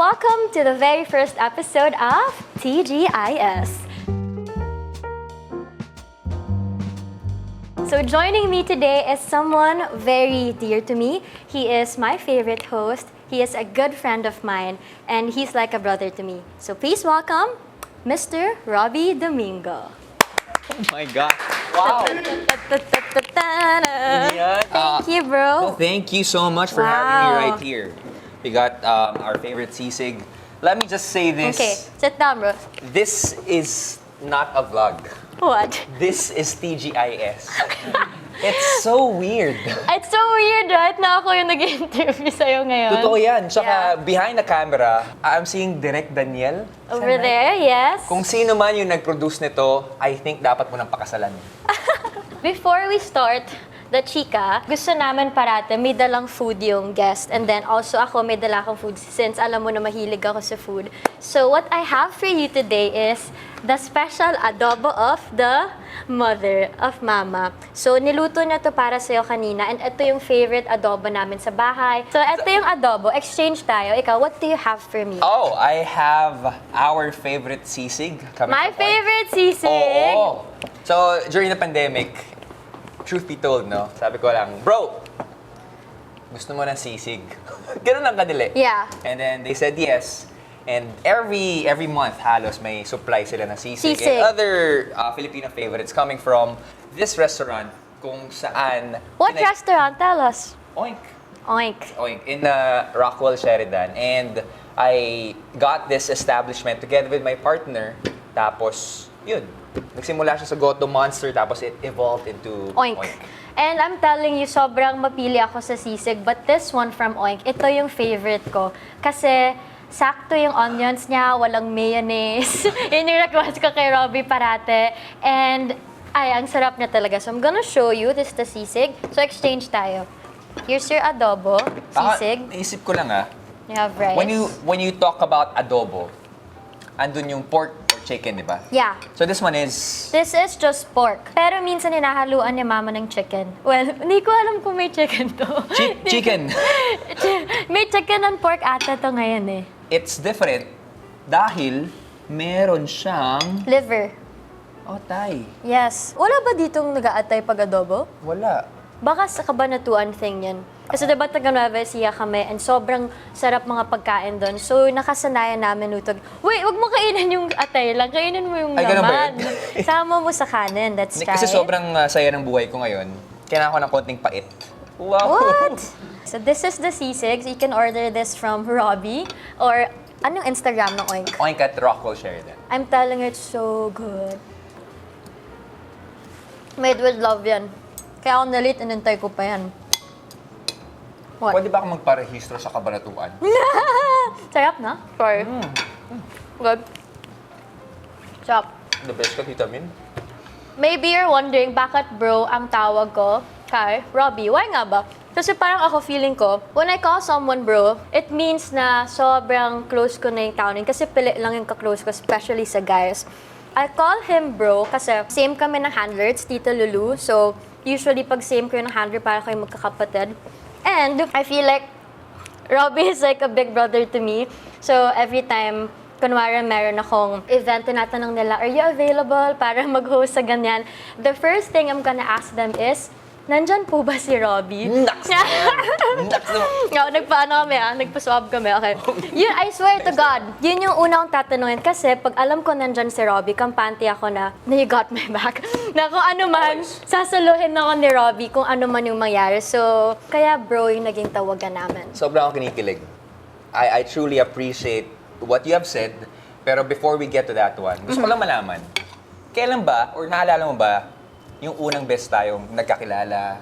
welcome to the very first episode of TGIS. So joining me today is someone very dear to me. He is my favorite host. He is a good friend of mine, and he's like a brother to me. So please welcome Mr. Robbie Domingo. Oh my God. Wow. Thank you, bro. Thank you so much for having me right here. We got our favorite sisig. Let me just say this. Okay, sit down, bro. This is not a vlog. What? This is TGIS. It's so weird. It's so weird, right? Na ako yung nag-interview sa'yo ngayon. Totoo yan. Tsaka Yeah. behind the camera, I'm seeing Direk Daniel. Over there, yes. Kung sino man yung nag-produce nito, I think dapat mo nang pakasalan. Before we start the chika, gusto namin parate may dalang food yung guest. And then also ako may dala akong food since alam mo na mahilig ako sa food. So what I have for you today is the special adobo of the mother of Mama. So niluto na to para sa'yo kanina and ito yung favorite adobo namin sa bahay. So ito yung adobo, exchange tayo. Ikaw, what do you have for me? Oh, I have our favorite sisig. coming My from favorite sisig! Oo. So, during the pandemic, truth be told, no? Sabi ko lang, bro, gusto mo ng sisig? Ganun lang kadili. Yeah. And then they said yes. And every month, halos may supply sila ng sisig. Sisig. And other Filipino favorites coming from this restaurant kung saan... What restaurant? Tell us. Oink. Oink. Oink. In Rockwell, Sheridan. And I got this establishment together with my partner. Tapos, yun. Nagsimula siya sa Goto Monster, tapos it evolved into Oink. And I'm telling you, sobrang mapili ako sa sisig. But this one from Oink, ito yung favorite ko. Kasi sakto yung onions niya, walang mayonnaise. Yun yung request ko kay Robbie parate. And ay, ang sarap niya talaga. So I'm gonna show you, this is the sisig. So exchange tayo. Here's your adobo, sisig. Naisip ko lang You have rice. when you talk about adobo, andun yung pork or chicken, di ba? Yeah. So this one is... This is just pork. Pero minsan hinahaluan ni Mama ng chicken. Well, hindi ko alam kung may chicken to. Chicken. May chicken and pork ata to ngayon eh. It's different dahil meron siyang... Liver. Oh, tay. Yes. Wala ba ditong nag-aatay pag adobo? Wala. Baka sa Kabanatuan thing yan. Kasi diba taga Nueva Ecija kami and sobrang sarap mga pagkain doon. So nakasanayan namin utog. Wait, wag mo kainin yung atay lang. Kainin mo yung Ay, ganun ba laman. yun? Sama mo sa kanin. Let's try Kasi it. sobrang saya ng buhay ko ngayon. Kailangan ko ng konting pait. Wow! What? So this is the sisig. You can order this from Robbie or anong Instagram ng Oink? Oink at Rockwell Sheridan. I'm telling you, it's so good. Made with love yan. Kaya ako nalit, inintay ko pa yan. What? Pwede ba akong magparehistro sa Kabanatuan? Sarap na? Sorry. Good. Sarap. The best ka, Tita Min. Maybe you're wondering, bakit bro ang tawag ko kay Robbie? Why nga ba? Kasi parang ako feeling ko, when I call someone bro, it means na sobrang close ko na yung tao nun. Kasi pili lang yung ka-close ko, especially sa guys. I call him bro kasi same kami ng handler, it's Tita Lulu. So, usually pag same kayo ng handler, para kayo magkakapatid. And I feel like Robbie is like a big brother to me. So, every time kunwari meron akong event, tinatanong nila, are you available para mag-host sa ganyan? The first thing I'm gonna ask them is, nandyan po ba si Robbie? Naks naman! Naks naman! No, nagpaano kami nagpa-swab kami, okay. Yun, I swear to God, yun yung una kong tatanungin kasi pag alam ko nandyan si Robbie, kampante ako na you got my back. Na kung ano man, sasaluhin ako ni Robbie kung ano man yung mangyari. So, kaya bro yung naging tawagan namin. Sobrang ako kinikilig. I truly appreciate what you have said. Pero before we get to that one, gusto ko lang malaman, kailan ba, or naalala mo ba, yung unang best tayong nagkakilala?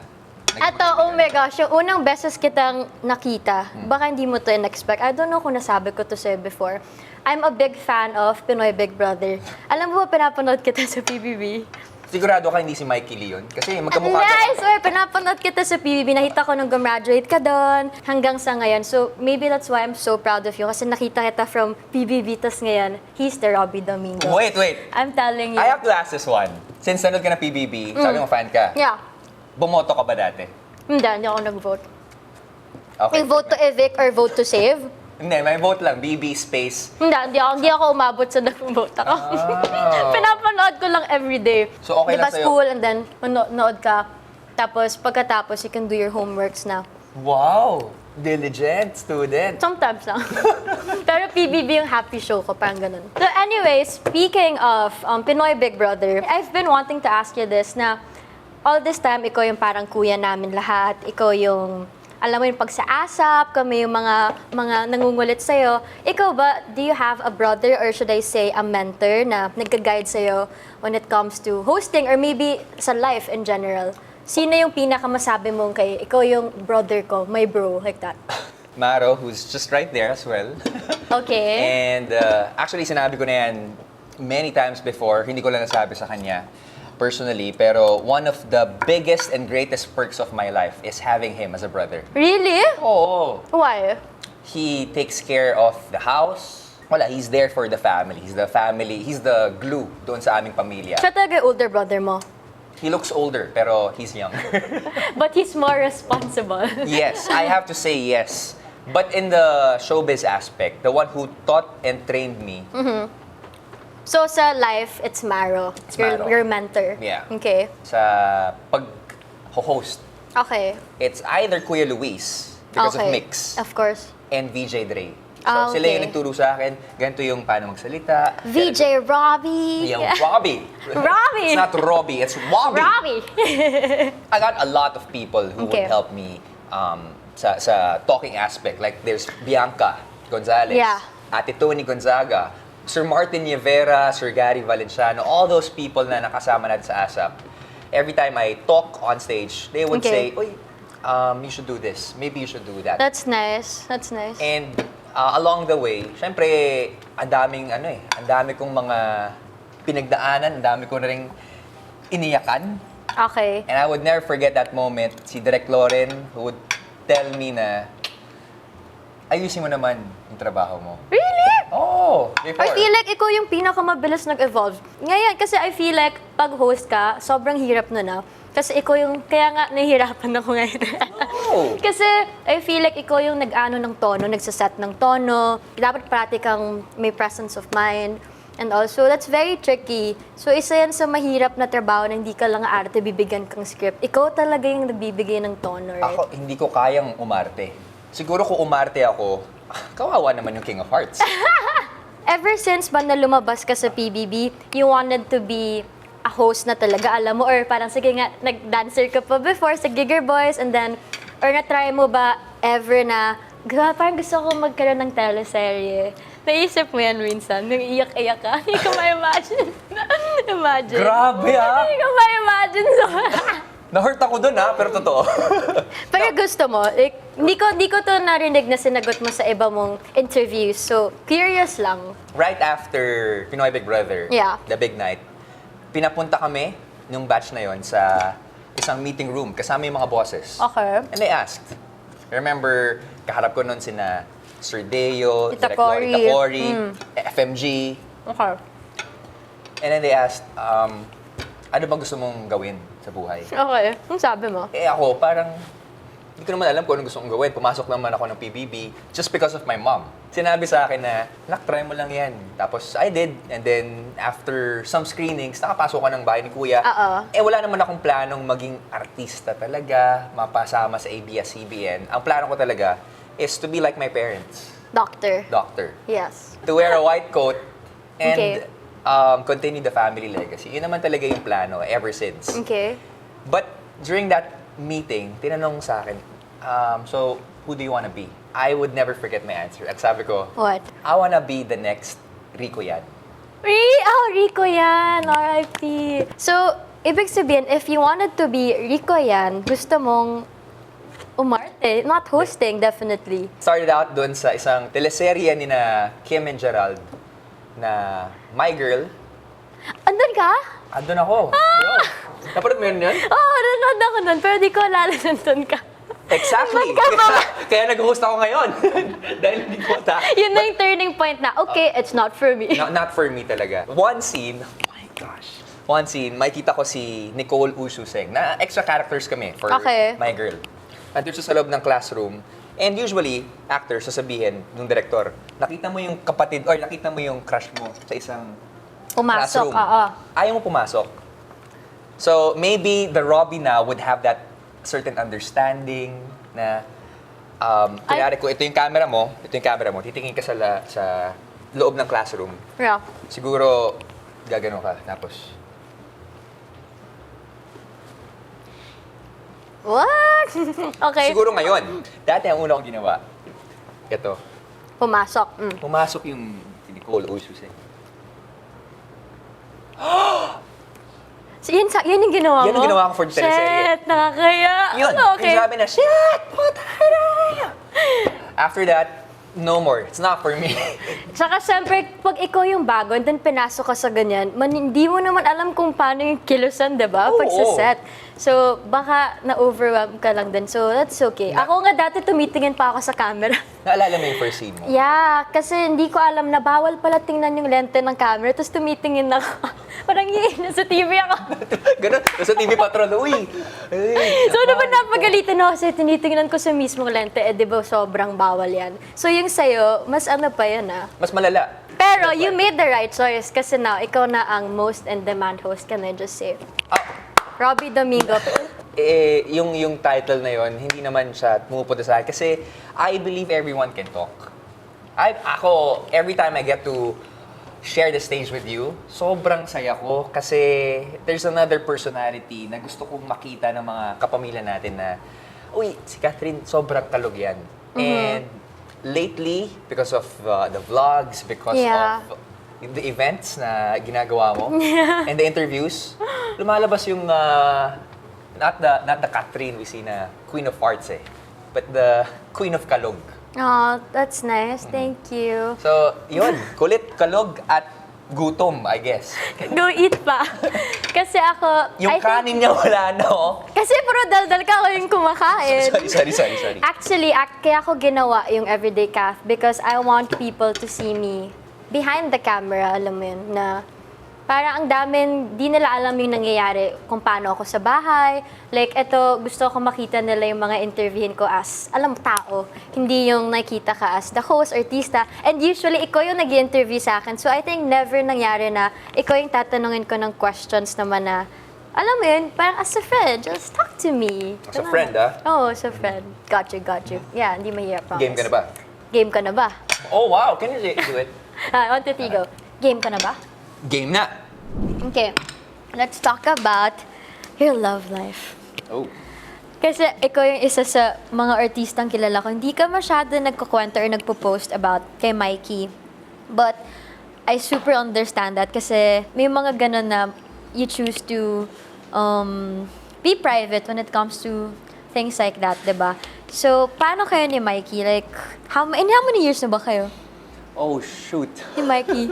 Oh my gosh, yung unang beses kitang nakita, baka hindi mo to in-expect. I don't know kung nasabi ko to sa'yo before. I'm a big fan of Pinoy Big Brother. Alam mo ba, pinapanood kita sa PBB? Sigurado ka hindi si Mikey Leon? Kasi magkamukha ka. Nice! Or pinapanood kita sa PBB. Nakita ko nung gumraduate ka doon hanggang sa ngayon. So, maybe that's why I'm so proud of you. Kasi nakita kita from PBB, tas ngayon, he's the Robbie Domingo. Wait. I'm telling you. I have to ask this one. Since nanood ka na PBB, sabi mo fan ka. Yeah. Bumoto ka ba dati? Hindi ako nag-vote. Okay. Yung vote to evict or vote to save? Hindi, may vote lang. BB space. Hindi ako umabot sa nag-vote ako. Pinapanood ko lang everyday. So, okay diba, lang sa'yo? school and then manood ka. Tapos pagkatapos, you can do your homeworks na. Wow! Diligent student. Sometimes lang. Pero PBB yung happy show ko, parang ganun. So anyway, speaking of Pinoy Big Brother, I've been wanting to ask you this na all this time, ikaw yung parang kuya namin lahat. Ikaw yung, alam mo yung pagsaasap, kami yung mga nangungulit sa'yo. Ikaw ba, do you have a brother or should I say a mentor na nagka-guide sa'yo when it comes to hosting or maybe sa life in general? Sino yung pinakamasabi mong kay, ikaw yung brother ko, my bro, like that? Maro, who's just right there as well. Okay. And actually, sinabi ko na yan many times before. Hindi ko lang nasabi sa kanya personally. Pero one of the biggest and greatest perks of my life is having him as a brother. Really? Oo. Why? He takes care of the house. Wala, he's there for the family. He's the glue doon sa aming pamilya. Siya talaga yung older brother mo. He looks older, pero he's younger. But he's more responsible. Yes, I have to say yes. But in the showbiz aspect, the one who taught and trained me, So sa life, it's Maro. It's Maro. Your mentor. Yeah. Okay. sa pag-host, Okay. it's either Kuya Luis, because of Okay. Mix, Of course. and VJ Dre. So Ah, sila yung okay. nagturo sa akin, ganito yung paano magsalita. VJ Robbie. Yung Robbie. Robbie. It's not Robbie, it's Robbie. Robbie. I got a lot of people who Okay. would help me sa talking aspect. Like there's Bianca Gonzalez, Yeah. Ate Tony Gonzaga, Sir Martin Rivera, Sir Gary Valenciano, all those people na nakasama natin sa ASAP. Every time I talk on stage, they would Okay. say, "Oy, you should do this. Maybe you should do that." That's nice. That's nice. And along the way, syempre, ang dami kong mga pinagdaanan, ang dami ko na ring iniyakan. Okay. And I would never forget that moment. Si Direk Loren who would tell me na, ayusin mo naman yung trabaho mo. Really? Oh, before. I feel like ikaw yung pinakamabilis nag-evolve. Ngayon, kasi I feel like pag host ka, sobrang hirap nun na. Kasi ikaw yung, kaya nga nahihirapan ako ngayon. Oh. Kasi I feel like ikaw yung nag-ano ng tono, nagsaset ng tono. Dapat parati kang may presence of mind. And also, that's very tricky. So, isa yan sa mahirap na trabaho na hindi ka lang arte, bibigyan kang script. Ikaw talaga yung nagbibigay ng tono, right? Ako, hindi ko kayang umarte. Siguro kung umarte ako, kawawa naman yung King of Hearts. Ever since ba na lumabas ka sa PBB, you wanted to be a host na talaga, alam mo? Or parang, sige nga, nag-dancer ka pa before sa Giger Boys, and then, or na-try mo ba ever na, parang gusto ko magkaroon ng teleserye. Naisip mo yan minsan, nung iyak-iyak ka. Hindi ko ma-imagine. Imagine. Grabe, ah! Hindi ko ma-imagine. So, Na-hurt ako dun pero totoo. pero gusto mo, like, hindi ko to narinig na sinagot mo sa iba mong interviews. So, curious lang. Right after Pinoy Big Brother, Yeah. the big night, pinapunta kami nung batch na yon sa isang meeting room kasama yung mga bosses. Okay. And they asked, remember, kaharap ko nun sina Sir Deo, Tita Direk Lori Cory. Tacori, FMG. Okay. And then they asked, ano ba gusto mong gawin sa buhay? Okay. Ang sabi mo? Eh ako, parang, hindi ko naman alam kung anong gusto kong gawin. Pumasok naman ako ng PBB just because of my mom. Sinabi sa akin na, nak, try mo lang yan. Tapos I did. And then, after some screenings, nakapasok ka ng bahay ni Kuya. Eh, wala naman akong planong maging artista talaga, mapasama sa ABS-CBN. Ang plano ko talaga is to be like my parents. Doctor. Doctor. Yes. To wear a white coat and Okay. continue the family legacy. Yun naman talaga yung plano ever since. Okay. But during that meeting, tinanong sa akin, so, who do you wanna be? I would never forget my answer. At sabi ko, What? I wanna be the next Rico Yan. Rico yan. R.I.P. So, ibig sabihin, if you wanted to be Rico yan, gusto mong umarte. Not hosting, definitely. Started out dun sa isang teleserye ni na Kim and Gerald na My Girl. Andun ka? Andun ako. Bro. Napanood mo yun yun? Oo, nanonood ako nun, pero di ko alala nandun ka. Exactly. Kaya nag-host ako ngayon. Dahil hindi ko Yun na yung turning point na, okay, it's not for me. Not for me talaga. One scene, oh my gosh. One scene, makikita ko si Nicole Ususeng na extra characters kami for Okay. My Girl. Nandun siya sa loob ng classroom And usually, actors sasabihin nung director, nakita mo yung kapatid or nakita mo yung crush mo sa isang Pumasok, classroom. oo. Ayaw mo pumasok. So, maybe the Robbie now would have that certain understanding na, kunyari ko, ito yung camera mo, titingin ka sa loob ng classroom. Yeah. Siguro, gagano ka, tapos, What? Okay. siguro ngayon, dati ang una kong ginawa, ito, Pumasok. pumasok yung si Nicole Uysuse. So, yun yung ginawa mo? Yan ang ginawa ko for the teleserye. Shit, nakakaya. Yun, Okay. yung sabi na, shit, puta na. After that, no more. It's not for me. Tsaka syempre, pag ikaw yung bago, and then pinasok ka sa ganyan, hindi mo naman alam kung paano yung kilusan, di ba? Pag sa Oo. set. So, baka na-overwhelm ka lang din. So, that's okay. Ako nga dati tumitingin pa ako sa camera. Naalala mo yung first scene mo? Yeah, kasi hindi ko alam na bawal pala tingnan yung lente ng camera, tapos tumitingin ako. Parang nasa TV ako. Ganun. Sa TV Patrol, uy. So, naman napagalitan ako kasi tinitingnan ko sa mismong lente, di ba sobrang bawal yan. So, yung sa'yo, mas ano pa yan Mas malala. Pero you made the right choice kasi now, ikaw na ang most in-demand host, can I just say? Robbie Domingo. Yung title na yon hindi naman siya pumupunta sa akin. Kasi I believe everyone can talk. Ako, every time I get to share the stage with you, sobrang saya ko kasi there's another personality na gusto kong makita ng mga kapamilya natin na, uy, si Catherine, sobrang kalog yan. And lately, because of the vlogs, because Yeah. of the events na ginagawa mo, and the interviews, lumalabas yung, not the Catherine we see na Queen of Arts but the Queen of Kalog. Oh, that's nice. Thank you. So, yun, kulit, kalog, at gutom, I guess. Go eat pa. Kasi ako, Yung I think- kanin niya wala, no? Kasi puro daldal ka, ako yung kumakain. Sorry. Actually, kaya ako ginawa yung Everyday Kath because I want people to see me behind the camera, alam mo yun, na parang ang daming, di nila alam yung nangyayari kung paano ako sa bahay. Like, eto, gusto ko makita nila yung mga interviewin ko as, alam, tao. Hindi yung nakita ka as the host, artista. And usually, ikaw yung nag-interview sa akin. So, I think never nangyari na ikaw yung tatanungin ko ng questions naman na, alam mo yun, parang as a friend, just talk to me. As a friend, Oo, as a friend. Got you. Yeah, hindi mahirap, promise. Game ka na ba? Game ka na ba? Oh, wow. Can you do it? 1, 2, 3, go. Game ka na ba? Game na. Okay. Let's talk about your love life. Oh. Kasi ikaw yung isa sa mga artistang kilala ko. Hindi ka masyado nagkukwento or nagpo-post about kay Mikey. But I super understand that kasi may mga ganun na you choose to be private when it comes to things like that, diba? So, paano kayo ni Mikey? Like, how many years na ba kayo? Oh, shoot. Ni Mikey?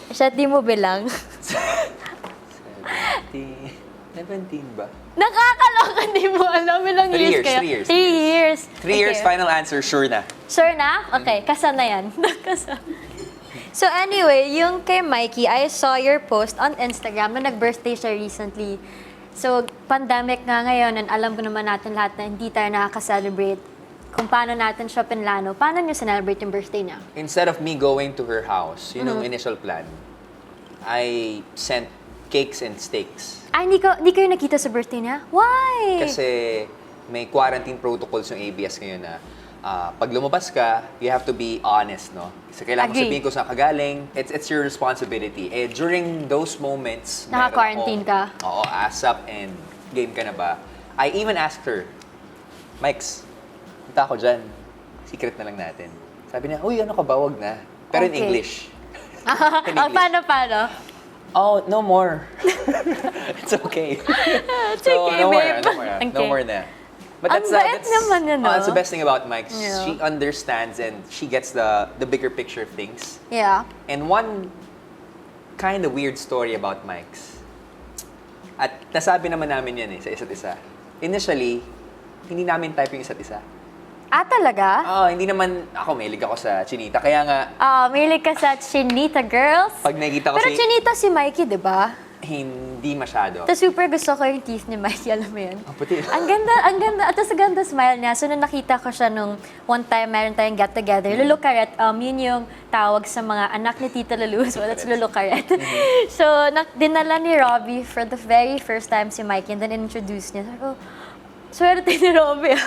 Siya, di mo bilang. 17 ba? Nakakaloka, di mo alam ilang 3 years years, kayo. 3 years. 3 years. 3 years, Okay. final answer, sure na. Sure na? Okay, kasa na yan. Kasa. So anyway, yung kay Mikey, I saw your post on Instagram na nag-birthday siya recently. So, pandemic nga ngayon, and alam ko naman natin lahat na hindi tayo nakaka-celebrate kung paano natin siya pinlano. Paano niyo celebrate yung birthday niya? Instead of me going to her house, yun yung initial plan, I sent cakes and steaks. Ay, hindi kayo nakita sa birthday niya? Why? Kasi may quarantine protocols yung ABS ngayon na pag lumabas ka, you have to be honest, no? Kasi kailangan mo Agree. sabihin kung saan ka galing. It's your responsibility. Eh, during those moments, meron Naka-quarantine akong- ka? Oo, ASAP and game ka na ba? I even asked her, Mikes, punta ako dyan. Secret na lang natin. Sabi niya, uy, ano ka ba? Wag na. Pero in Okay. English. In Oh, English. paano? Oh, no more. It's okay. It's okay, no more, babe. no more, no Okay. more na. But Ang bait naman yun, no? That's the best thing about Mike. Yeah. She understands and she gets the bigger picture of things. Yeah. And one kind of weird story about Mike's. At nasabi naman namin yan sa isa't isa. Initially, hindi namin type yung isa't isa. Ah, talaga? Hindi naman ako, mahilig ako sa chinita. Kaya nga, Mahilig ka sa Chinita girls? pag nakikita ko Pero si... Chinita si Mikey, di ba? Hindi masyado. Tapos super gusto ko yung teeth ni Mikey, alam mo yun? Ang puti. Ang ganda. At tapos ang ganda smile niya. So, nung nakita ko siya nung one time, meron tayong get-together, Lulu Karet, yun yung tawag sa mga anak ni Tita Lulu. So, that's Lulu Karet. So, dinala ni Robbie for the very first time si Mikey and then introduced niya. Sabi ko, swerte ni Robbie.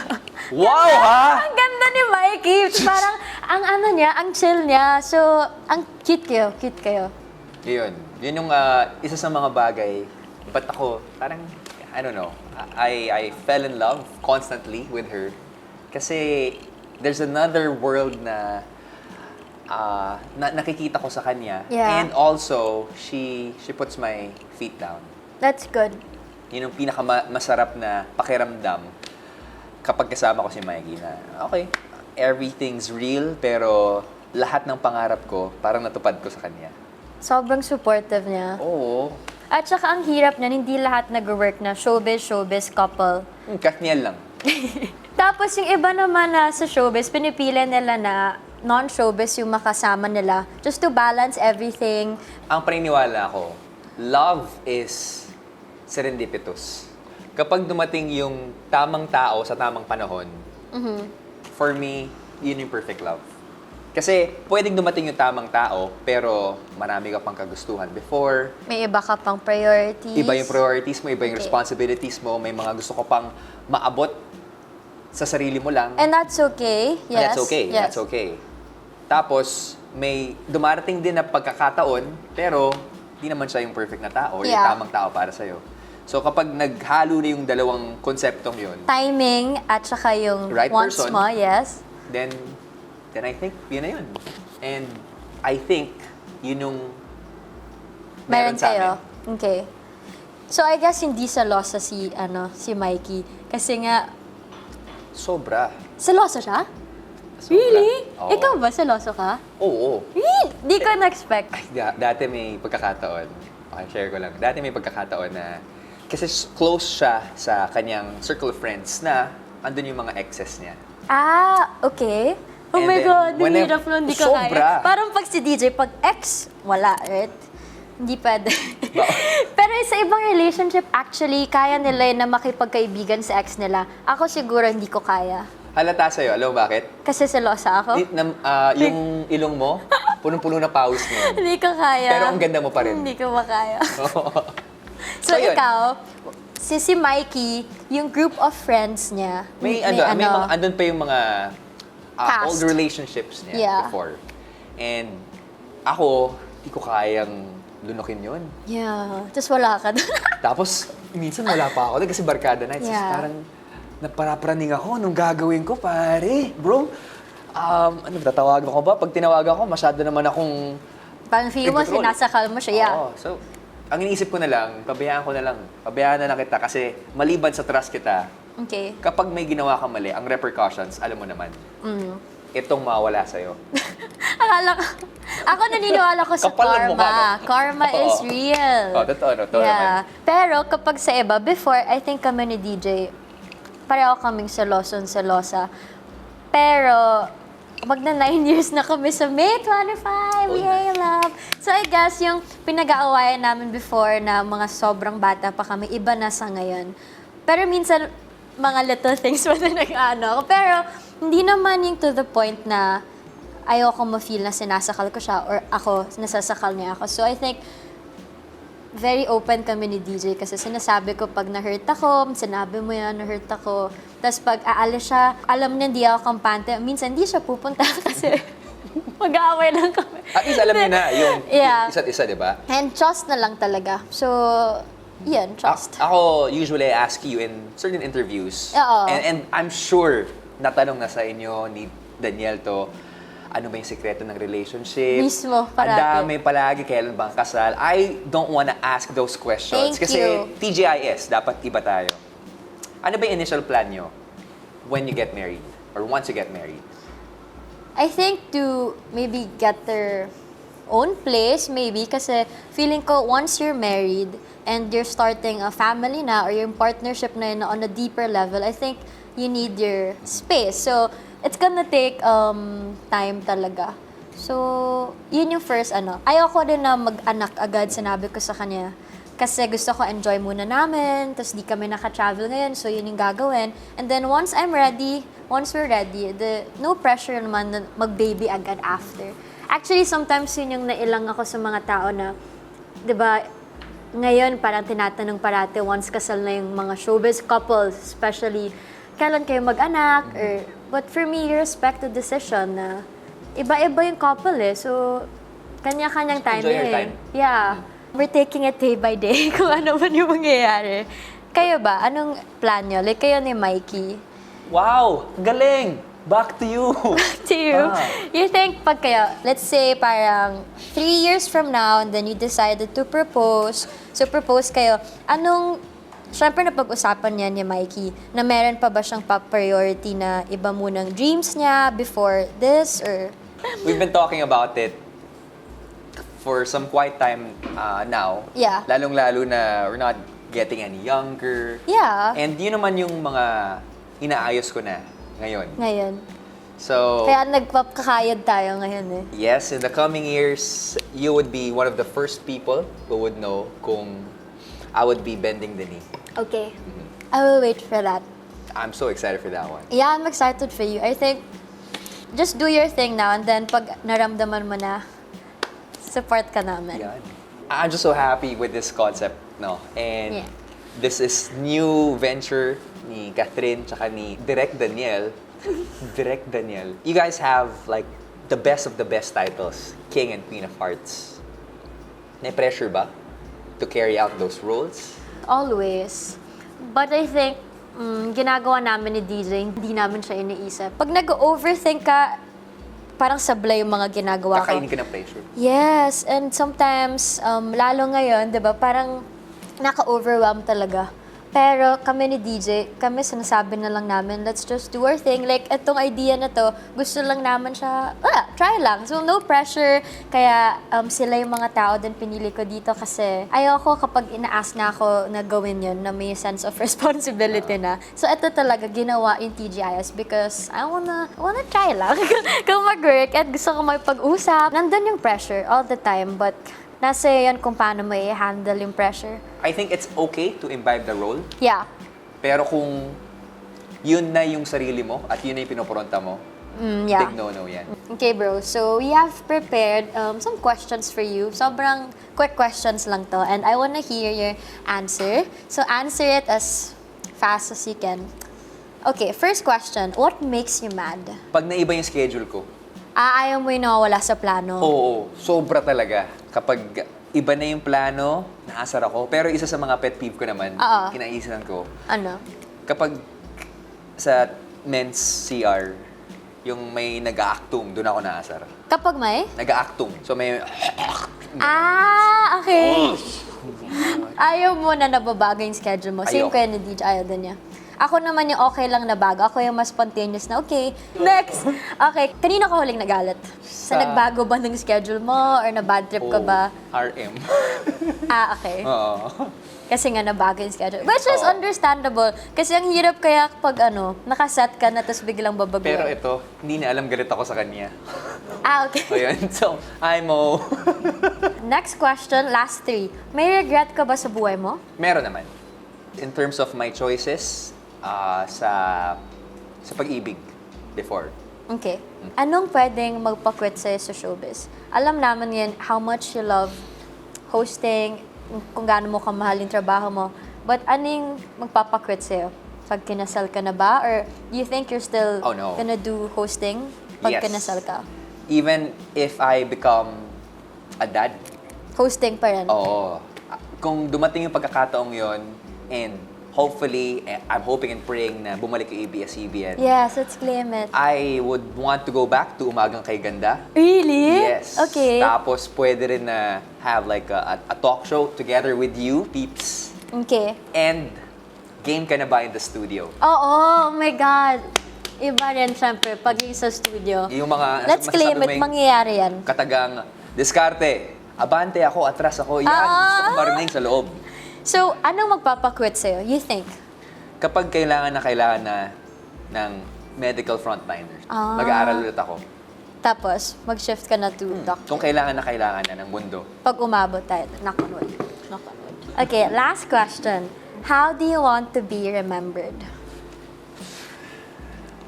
Wow, ha? Ang ganda ni Mikey. Parang, ang ano niya, ang chill niya. So, ang cute kayo. Yun yung isa sa mga bagay. But ako, parang, I don't know, I fell in love constantly with her. Kasi there's another world na nakikita ko sa kanya. Yeah. And also, she puts my feet down. That's good. Yun yung pinakamasarap na pakiramdam kapag kasama ko si Mikey na, okay, everything's real, pero lahat ng pangarap ko, parang natupad ko sa kanya. Sobrang supportive niya. Oo. At saka ang hirap niya, hindi lahat nag-work na showbiz couple. Katniel lang. Tapos yung iba naman na sa showbiz, pinipili nila na non-showbiz yung makasama nila just to balance everything. Ang paniniwala ko, love is serendipitous. Kapag dumating yung tamang tao sa tamang panahon, for me, yun yung perfect love. Kasi pwedeng dumating yung tamang tao, pero marami ka pang kagustuhan before. May iba ka pang priorities. Iba yung priorities mo, iba yung Okay. responsibilities mo, may mga gusto ko pang maabot sa sarili mo lang. And that's okay. Yes. That's okay. Yes. That's okay. Tapos, may dumarating din na pagkakataon, pero di naman siya yung perfect na tao or yung Yeah. tamang tao para sa'yo. So, kapag naghalo na yung dalawang konseptong yun, Timing at saka yung Right wants person. mo, yes. then I think yun na yun. And I think yun yung Meron sa kayo. amin. Okay. So I guess hindi selosa si Mikey kasi nga Sobra. selosa siya? Sobra. Really? Oo. Ikaw ba seloso ka? Oo. Really? Di ko na-expect. Ay, dati may pagkakataon. Okay, share ko lang. Dati may pagkakataon na kasi close siya sa kanyang circle of friends na andun yung mga exes niya. Ah, okay. Oh And my then, God, when hirap nun, di ko sobra. kaya. Parang pag si DJ, pag ex, wala, right? Hindi pwede. Pero sa ibang relationship, actually, kaya nila yun na makipagkaibigan sa ex nila. Ako siguro hindi ko kaya. Halata sa'yo. Alam mo bakit? Kasi selosa ako. Yung ilong mo, punong-puno na pawis mo. Hindi ko kaya. Pero ang ganda mo pa rin. Hindi ko makaya. So, So, yun. ikaw, si Mikey, yung group of friends niya, may mga, andun pa yung mga Past. old relationships niya Yeah. before. And ako, hindi ko kayang lunukin yun. Yeah. Tapos wala ka doon. Tapos, minsan wala pa ako doon kasi barkada nights. Yeah. Parang naparapraning ako nung gagawin ko, pare. Bro, tatawagan ko ba? Pag tinawagan ko, masyado naman akong... Parang feel mo, Nag-control. sinasakal mo siya. Yeah. Oo. So, ang iniisip ko na lang, pabayaan ko na lang. Pabayaan na lang kita kasi maliban sa trust kita, Okay. kapag may ginawa ka mali, ang repercussions, alam mo naman. Mm. Itong mawala sa'yo. Akala ko, ako naniniwala ko sa Kapal ng mukha, karma. no? Karma is Oo. real. Totoo naman. Pero kapag sa iba, before, I think kami ni DJ, pareho kaming selosa. Pero, magna 9 years na kami sa May 25, yay, love. So I guess yung pinag-aawayan namin before na mga sobrang bata pa kami, iba na sa ngayon. Pero minsan, mga little things pa na nag-ano ako. Pero, hindi naman yung to the point na ayoko ma-feel na sinasakal ko siya or ako, nasasakal niya ako. So I think, very open kami ni DJ kasi sinasabi ko pag na-hurt ako, sinabi mo yan, na-hurt ako. Tapos pag aalis siya, alam niya hindi ako kampante. Minsan hindi siya pupunta kasi mag-aaway lang kami. At least alam niyo na yung Yeah. isa't isa, di ba? And trust na lang talaga. So, yan, trust. Ako, usually I ask you in certain interviews. Oo. And I'm sure, natanong na sa inyo ni Daniel to, ano ba yung sekreto ng relationship? Mismo, Ang parati. dami palagi, kailan bang kasal? I don't wanna ask those questions. Thank kasi you. TGIS, dapat iba tayo. Ano ba yung initial plan nyo when you get married? Or once you get married? I think to maybe get their own place, maybe, kasi feeling ko once you're married and you're starting a family na or yung partnership na yun on a deeper level, I think you need your space. So, it's gonna take time talaga. So, yun yung first ano. Ayoko din na mag-anak agad, sinabi ko sa kanya. Kasi gusto ko enjoy muna namin, tapos di kami naka-travel ngayon, so yun yung gagawin. And then once we're ready, no pressure naman na mag-baby agad after. Actually, sometimes yun yung nailang ako sa mga tao na, di ba, ngayon parang tinatanong parate once kasal na yung mga showbiz couples, especially, kailan kayo mag-anak, but for me, you respect the decision na iba-iba yung couple eh. So, kanya-kanyang time Enjoy your eh. time. Yeah. We're taking it day by day kung ano man yung mangyayari. Kayo ba? Anong plan nyo? Like kayo ni Mikey. Wow! Galing! Back to you! To you, Ah. you think pag kayo, let's say parang 3 years from now and then you decided to propose, so propose kayo, syempre napag-usapan niya ni Mikey na meron pa ba siyang priority na iba munang dreams niya before this or... We've been talking about it for some quiet time now. Yeah. Lalong-lalo na we're not getting any younger. Yeah. And yun naman yung mga inaayos ko na ngayon. Ngayon. So, Kaya nagpapakayod tayo ngayon eh. yes, in the coming years, you would be one of the first people who would know kung I would be bending the knee. Okay. I will wait for that. I'm so excited for that one. Yeah, I'm excited for you. I think, just do your thing now and then pag naramdaman mo na, support ka namin. Yan. I'm just so happy with this concept, no? And Yeah. this is new venture ni Catherine tsaka ni Direk Daniel. Direk Daniel. You guys have like the best of the best titles, King and Queen of Hearts. Na-pressure ba to carry out those roles? Always. But I think, ginagawa namin ni DJ, hindi namin siya iniisip. Pag nag-overthink ka, parang sablay yung mga ginagawa ko. Kakainin ka ng pressure. Yes, and sometimes, lalo ngayon, di ba, parang naka-overwhelm talaga. Pero kami ni DJ, kami sinasabi na lang namin, let's just do our thing. Like, itong idea na to, gusto lang naman siya, try lang. So, no pressure. Kaya sila yung mga tao din pinili ko dito kasi ayoko kapag ina-ask na ako na gawin yun na may sense of responsibility na. So, ito talaga ginawa yung TGIS because I wanna try lang. Kung mag-work at gusto ko magpag-usap, nandun yung pressure all the time. But nasa yan kung paano mo i-handle yung pressure. I think it's okay to imbibe the role, Yeah. pero kung yun na yung sarili mo at yun na yung pinoporonta mo, Yeah. big no-no yan. Okay, bro. So, we have prepared some questions for you. Sobrang quick questions lang to. And I wanna hear your answer. So, answer it as fast as you can. Okay, first question. What makes you mad? Pag naiba yung schedule ko, Ayaw mo yung nawawala sa plano? oo, sobra talaga. Kapag iba na yung plano, naasar ako. Pero isa sa mga pet peeve ko naman, Oo. kinaisan ko, Ano? kapag sa men's CR, yung may nag-aactum, doon ako naasar. Kapag may? Nag-aactum. So may, Okay. Ayaw mo na nababago yung schedule mo. Same Ayoko. kayo ni DJ, ayaw din niya. Ako naman yung okay lang na bago. Ako yung mas spontaneous na, okay, next. Okay, kanina ka huling nagalit? Sa nagbago ba ng schedule mo or na bad trip ka ba? RM. Okay. Oo. Kasi nga nabago yung schedule. Which is Oo. understandable. Kasi ang hirap kaya pag nakaset ka na tapos biglang babago. Pero ito, hindi na alam galit ako sa kanya. Okay. So yun, so, hi Mo. Next question, last 3. May regret ka ba sa buhay mo? Meron naman. In terms of my choices, sa pag-ibig before. Okay. Anong pwedeng magpakwit sa'yo sa showbiz? Alam naman yan how much you love hosting, kung gaano mo kamahal yung trabaho mo. But anong magpapakwit sa'yo? Pag kinasal ka na ba? Or you think you're still Oh, no. gonna do hosting pag Yes. kinasal ka? Even if I become a dad, Hosting pa rin? oo. Kung dumating yung pagkakataong yon and hopefully, I'm hoping and praying na bumalik yung ABS-CBN, Yes, let's claim it. I would want to go back to Umagang Kay Ganda. Really? Yes. Okay. Tapos pwede rin na have like a talk show together with you, peeps. Okay. And game ka na ba in the studio? Oo, oh my God. Iba rin, syempre, pag yung sa studio. Yung mga Let's claim masasabi it, mo yung mangyayari yan. katagang, diskarte, abante ako, atras ako, yan, gusto ko marinig sa loob. So, anong magpapakwit sa'yo, you think? Kapag kailangan na ng medical frontliners, Ah. mag-aaral ulit ako. Tapos, mag-shift ka na to doctor. Kung kailangan na ng mundo. Pag umabot tayo, nakunod. napanood. Okay, last question. How do you want to be remembered?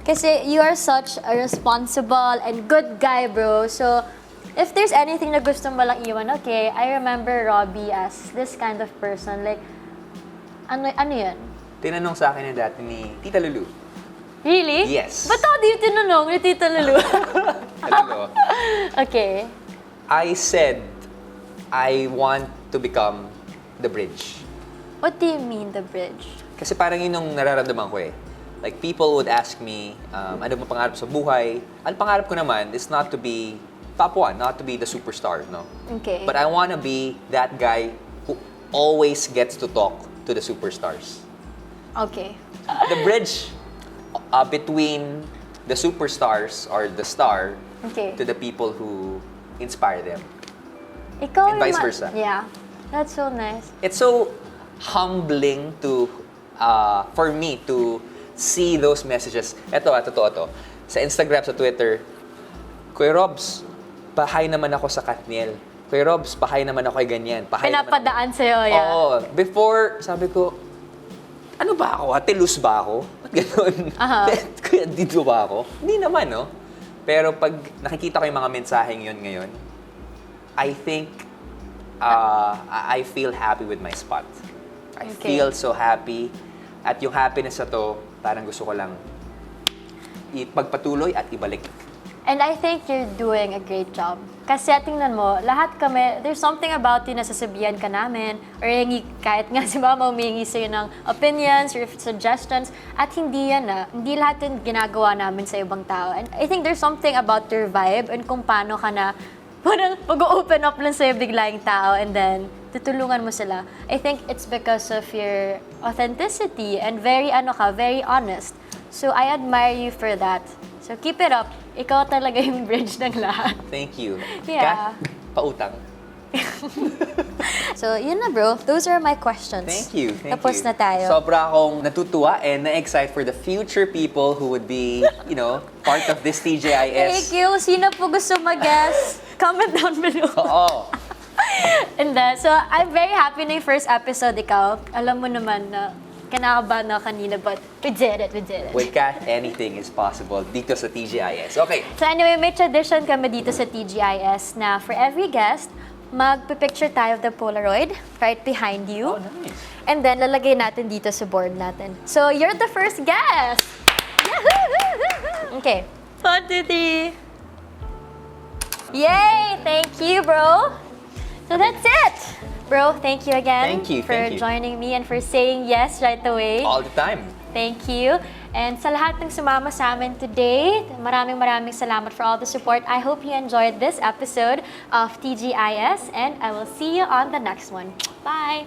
Kasi you are such a responsible and good guy, bro. So, if there's anything na gusto mo lang iwan, okay, I remember Robbie as this kind of person. Like, ano yun? Tinanong sa akin dati ni Tita Lulu. Really? Yes. Ba't ako di yung tinanong ni Tita Lulu? Hello. Okay. I said, I want to become the bridge. What do you mean, the bridge? Kasi parang yun yung nararamdaman ko eh. Like, people would ask me, ano ba pangarap sa buhay? Ang pangarap ko naman is not to be top one, not to be the superstar, no? Okay. But I want to be that guy who always gets to talk to the superstars. Okay. The bridge between the superstars or the star Okay. to the people who inspire them. Ikaw And vice naman- versa. Yeah. That's so nice. It's so humbling to, for me to see those messages. Ito, totoo to. Sa Instagram, sa Twitter, Kuya Robs, pahay naman ako sa Katniel. Kuya Robs, pahay naman ako kay ganyan. Pahay naman ako. Pinapadaan sa'yo, yeah. Oo. Before, sabi ko, ano ba ako? Atelus ba ako? Ba't ganun? Aha. Kuya, dito ba ako? Hindi naman, no? Pero pag nakikita ko yung mga mensaheng yun ngayon, I think, I feel happy with my spot. I Okay. feel so happy. At yung happiness na to, parang gusto ko lang ipagpatuloy at ibalik. And I think you're doing a great job. Kasi tingnan mo, lahat kami, there's something about you na sasabihan ka namin, or hingi, kahit nga si mama humingi sa'yo ng opinions or suggestions, at hindi yan hindi lahat yun ginagawa namin sa ibang tao. And I think there's something about your vibe and kung paano ka na, parang mag-open up lang sa'yo bigla yung tao and then tutulungan mo sila. I think it's because of your authenticity and very very honest. So I admire you for that. So keep it up. Ikaw talaga yung bridge ng lahat. Thank you. Yeah. Kat, pautang. So yun na bro, those are my questions. Thank you. Thank Tapos you. na tayo. Sobra akong natutuwa and na-excite for the future people who would be, part of this Thank TGIS. you. Sino po gusto mag-guess? Comment down below. Oo. And so I'm very happy na yung first episode ikaw. Alam mo naman na kinakabahan na kanina, but we did it. With Kat, anything is possible dito sa TGIS. Okay. So anyway, may tradition kami dito sa TGIS na for every guest, magpipicture tayo of the Polaroid right behind you. Oh, nice. And then, lalagay natin dito sa board natin. So, you're the first guest! Yahoo! Okay. 1, 2, 3. Yay! Thank you, bro! So, that's it! Bro, thank you again Thank you, for thank you. joining me and for saying yes right away. All the time. Thank you. And sa lahat ng sumama sa amin today, maraming salamat for all the support. I hope you enjoyed this episode of TGIS and I will see you on the next one. Bye!